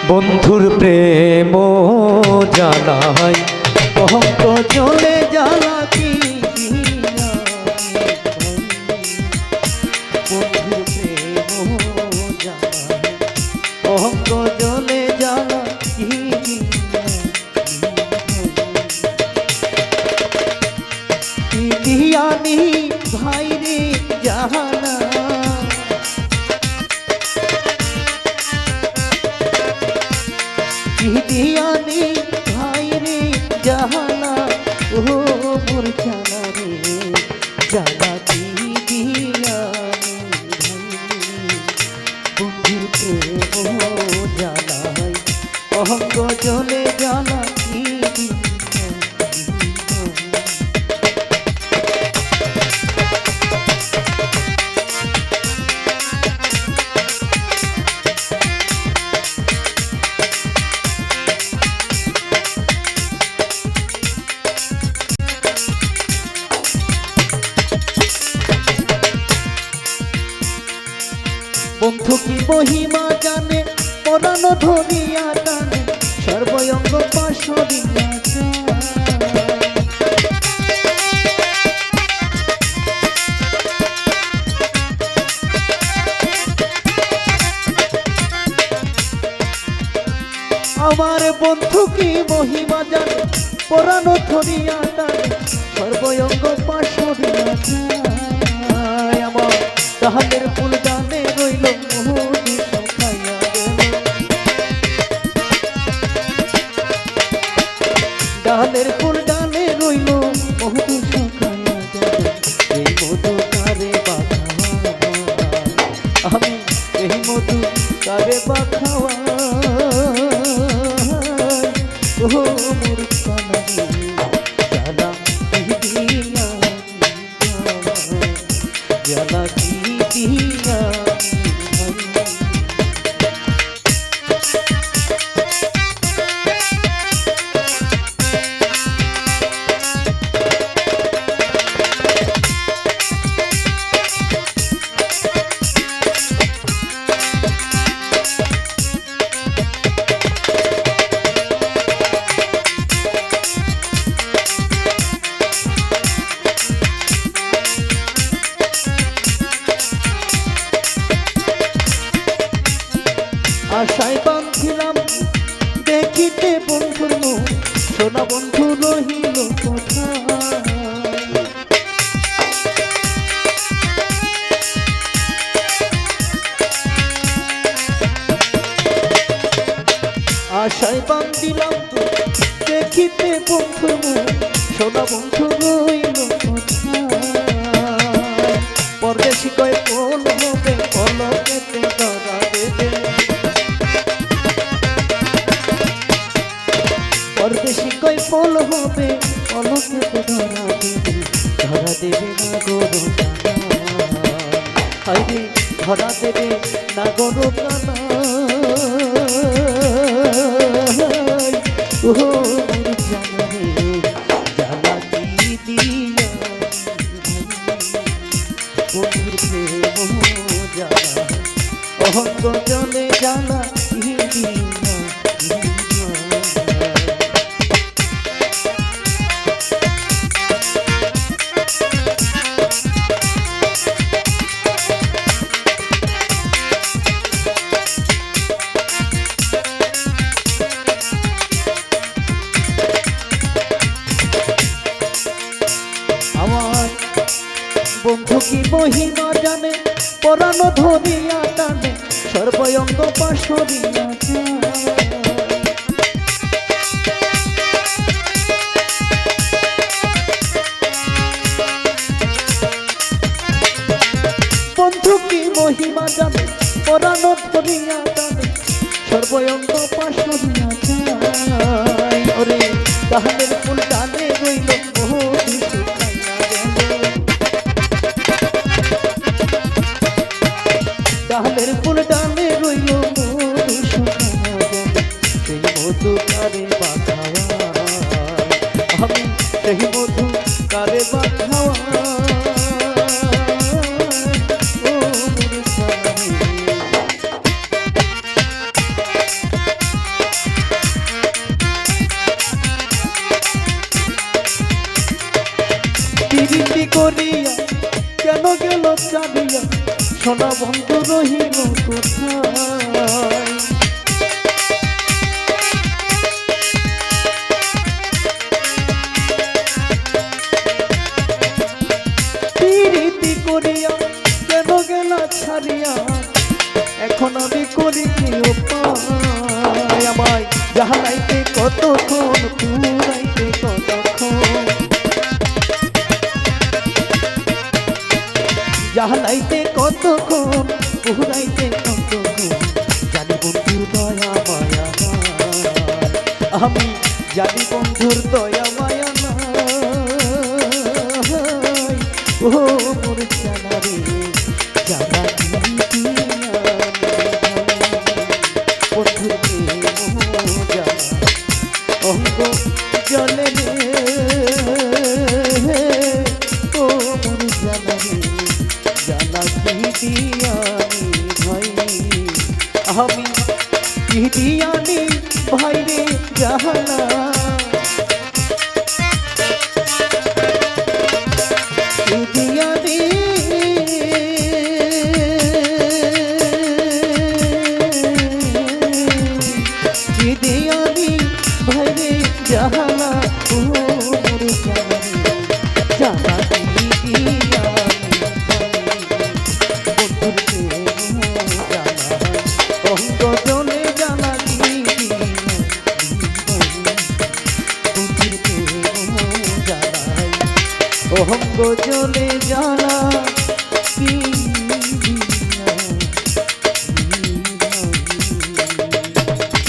বন্ধুর প্রেম জানাই অহংক চলে জ্বালা কি বন্ধুর প্রেম জানাই অহংক চলে জ্বালা কি দিয়ানি ভাই রে জাহানা দিয়ানি ভাই রে জাহানা ও মোর জানা রে জানা দিয়ানি বন্ধুর প্রেম জানাই অহংক জলে জানা বন্ধু কি মহিমা জানে পরানো ধরিয়া টানে সর্বঙ্গ পাশরিয়া আমার বন্ধু কি মহিমা জানে পরানো ধরিয়া টানে সর্বঙ্গ পাশরিয়া আমার তাহাদের ফুল জানে রইল মোহনি সখাইয়া ডালের ফুল ডালে রইল মধু সখাইয়া এই মধু কারে বাখাওয়া আমি এই মধু কারে বাখাওয়া ও মোর কানারে জানা দিয়া জানা দিয়া আশায় বাঁধিলাম দেখিতে বন্ধুর মুখ সোনা বন্ধু রহিল কোথায় আশায় বাঁধিলাম দেখিতে বন্ধুর মুখ সোনা বন্ধু রহিল কোথায় পরদেশি কয় কোন হবে পলকেতে ধরা দেবে পরদেশি কই ফল হবে অলকেতে ধরা দেবে না গরু হাইরে ধরা দেবে না গরু কানা ও জানা রে জানা দিয়া বন্ধুর প্রেম জানা অহংক জলে জানা দিয়া বন্ধু কি মহিমা জানে পরানো ধরিয়া টানে সর্বঙ্গ পাশরিয়া বন্ধু কি মহিমা জানে পরানো ধরিয়া টানে সর্বঙ্গ পাশরিয়া ওরে তাহাদের ফুল টানে রইল বহু ডালের ফুল ডালে রইল মধু শুকায়া সেই মধু কারে বাখাওয়া আমি সেই মধু কারে বাখাওয়া ও মোর প্রীতি করিয়া কেন গেল চাঁদিয়া সোনা বন্ধু রহিল কোথায় প্রীতি করিয়া কেন গেল ছাড়িয়া এখন আমি করি কি উপায় আমায় জাহানাইতে কতক্ষণ পুরাইতে কতক্ষণ জাহানাইতে কতক্ষণ পুরাইতে কতক্ষণ জানি বন্ধুর দয়া মায়া আমি জানি বন্ধুর দয়া মায়া ও মোর জানা রে জানা অঙ্গ জলে ও মোর জানা রে জানা দিয়ানি ভাই আমি দিয়ানি ভাই রে জানা দিয়ানি দিয়ানি ভাই রে জানা ও মোর জানা রে জানা অঙ্গ জলে জ্বালা কি